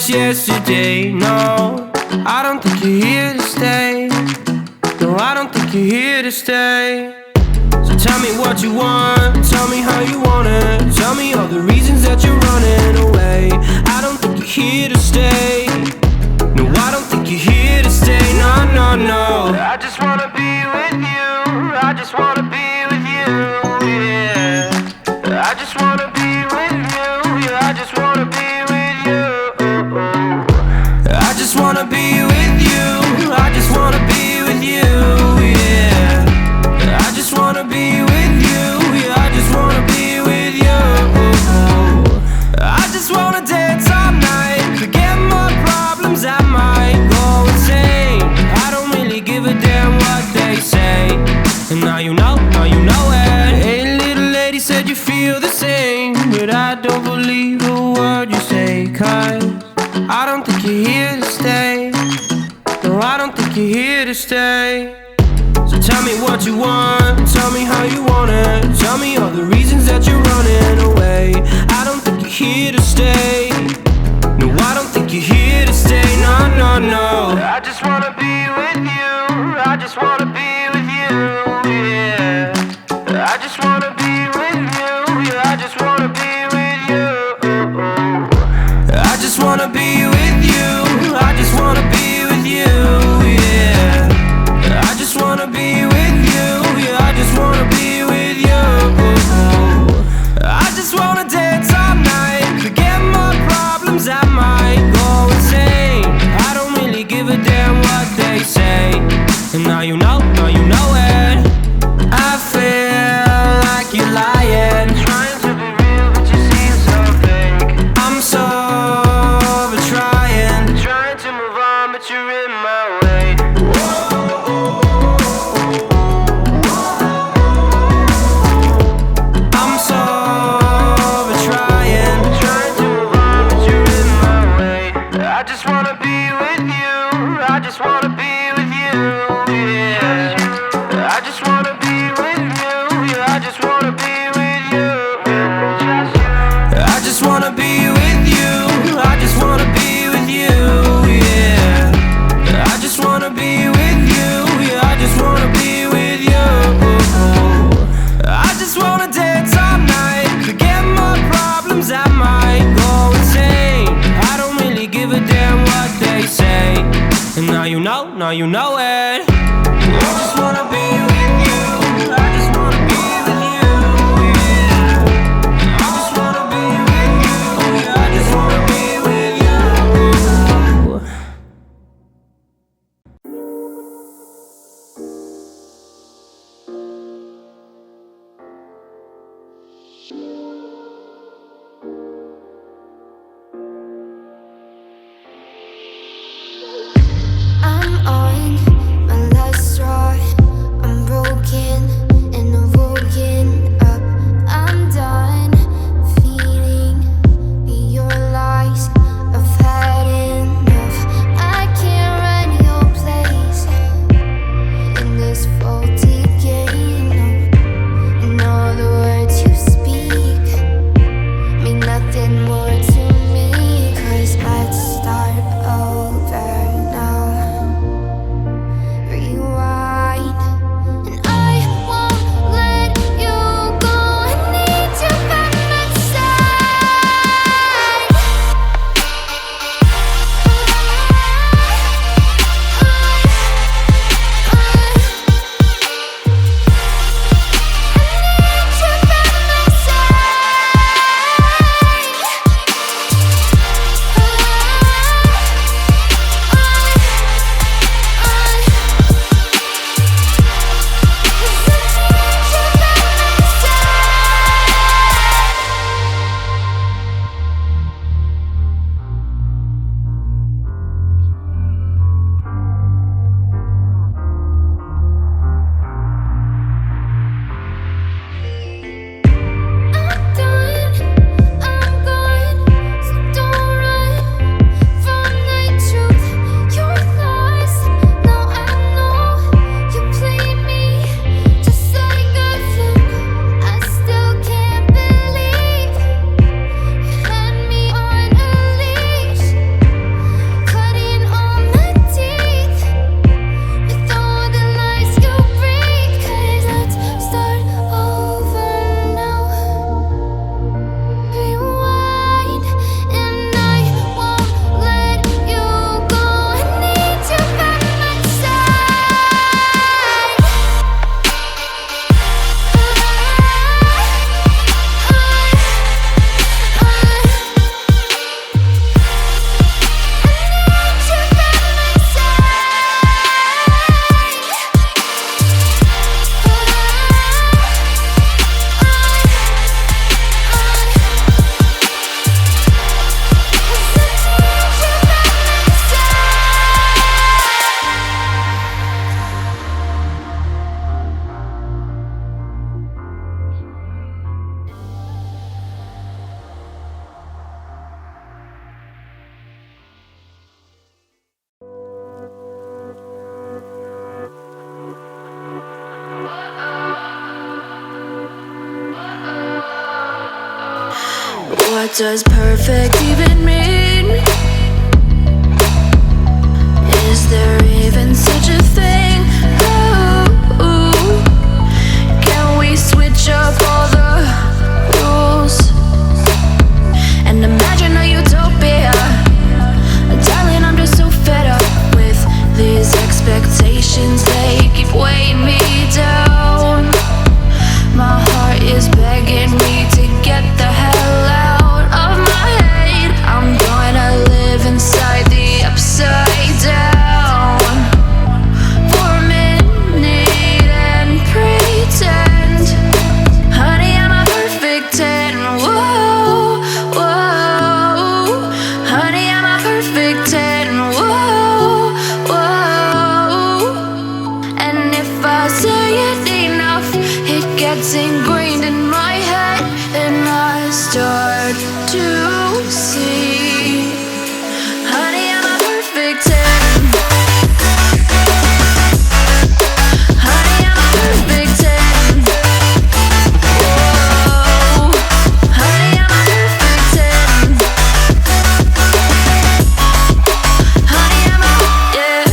just yesterday. No, I don't think you're here to stay. No, I don't think you're here to stay. So tell me what you want, tell me how you want it. Tell me all the reasons that you're running away. I don't think you're here to stay. No, I don't think you're here to stay. No, no, no. I just wanna be with you. I just wanna be with you, yeah. I just wanna be with you. Yeah, I just wanna be with you. I just wanna be with you. I just wanna be with you, yeah. I just wanna be with you. Yeah, I just wanna be with you. I just wanna dance all night, forget my problems, I might go insane. I don't really give a damn what they say. And now you know it. Hey, little lady said you feel the same, but I don't believe a word you say. 'Cause I don't think you're here to stay. No, I don't think you're here to stay. So tell me what you want, tell me how you want it. Tell me all the reasons that you're running away. I don't think you're here to stay. No, I don't think you're here to stay. No, no, no. I just wanna be with you. I just wanna be with you, yeah. I just wanna be with you. Yeah, I just wanna be with you. I just wanna be with you. I just wanna be with you, yeah. I just wanna be with you. Yeah, I just wanna be with you. I just wanna dance all night, forget my problems, I might go insane. I don't really give a damn what they say. And now you know it. I feel like you're lying, trying to be real, but you seem so fake. I'm so over trying to move on, but you're in my way. I'm so over trying to move on, but you're in my way. I just wanna be with you. I just wanna be with you, yeah. I just wanna be with you. Yeah, I just wanna be with you. I just wanna be with you. I just wanna be with you, yeah. I just wanna be with you. Yeah, I just wanna be with you. I just wanna dance all night, forget my problems, I might go insane. I don't really give a damn what they say. And now you know it. I just wanna be with you. I just wanna be with you, yeah. I just wanna be with you. Yeah, I just wanna be with you. I'm on does perfect even mean? Is there even such a thing? Ooh, can we switch up all the rules and imagine a utopia? Darling, I'm just so fed up with these expectations. They keep weighing me down. My heart is begging me to get the hell out of my head. I'm gonna live inside the upside down for a minute and pretend, honey, I'm a perfect 10. Whoa, whoa, honey, I'm a perfect 10. Whoa, whoa, and if I say it enough, it gets ingrained in my head, and I start to see, honey, I'm a perfect 10. Honey, I'm a perfect 10. Whoa, honey, I'm a perfect 10. Honey, I'm a, yeah.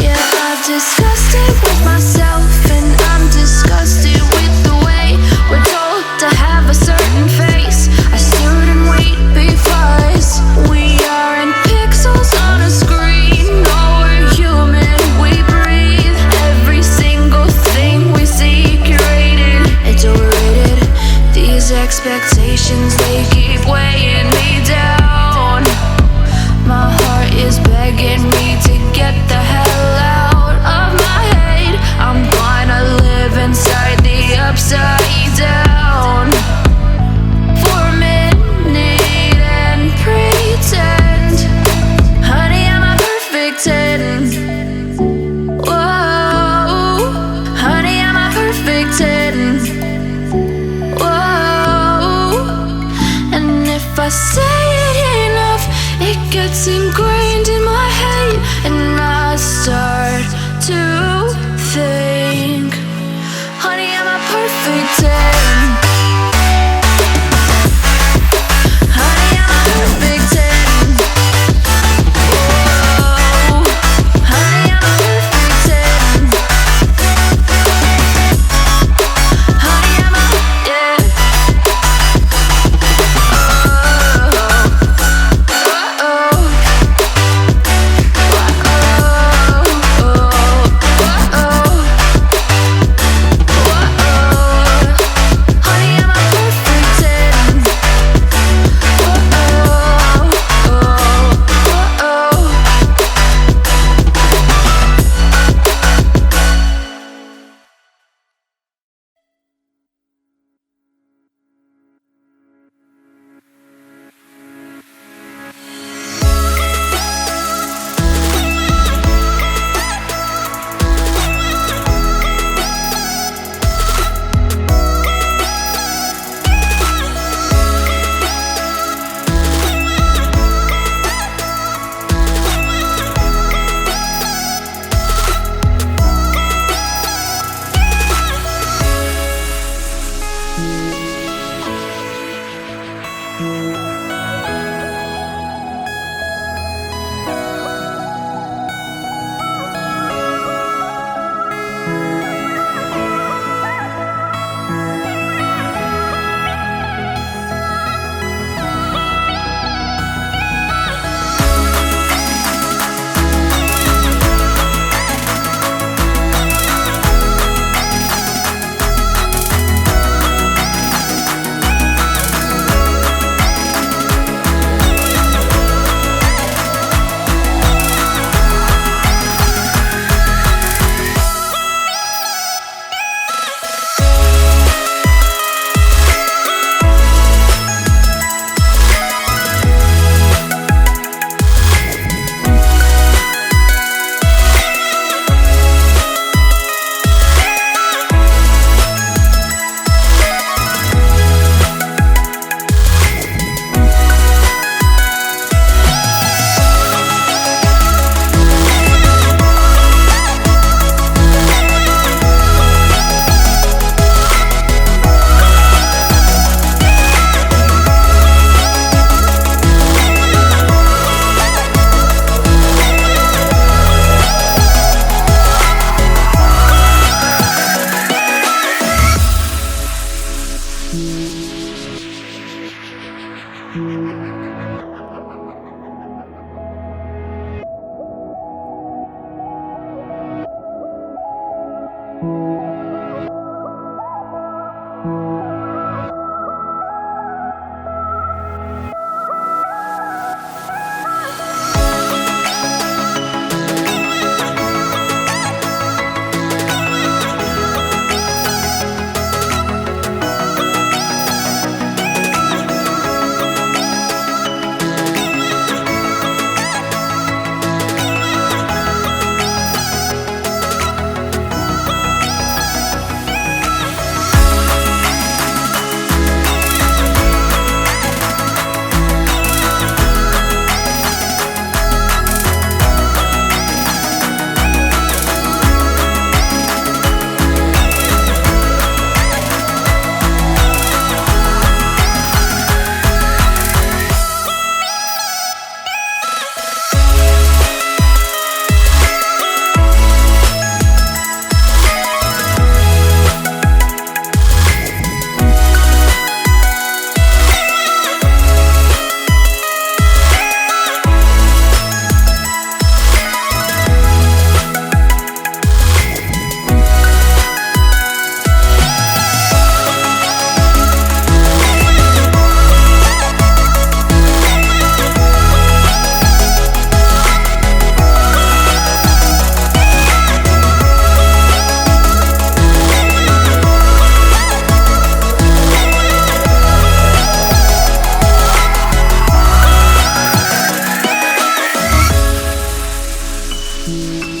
Yeah, I've discussed it with myself, and I'm disgusted with the way we're told to have a certain face, a certain weight, because we aren't pixels on a screen. No, we're human, we breathe. Every single thing we see curated, it's overrated. These expectations, they keep weighing me down. My heart is begging me to get the hell out of my head. I'm gonna live inside the upside down for a minute and pretend, honey, I'm a perfect 10. Whoa, honey, I'm a perfect 10. Whoa, and if I say it enough, it gets ingrained in my head, and I start to think, honey, I'm a perfect 10. Honey, I'm a perfect 10. Whoa, honey, I'm a perfect 10. Honey, I'm a, yeah. Oh, you.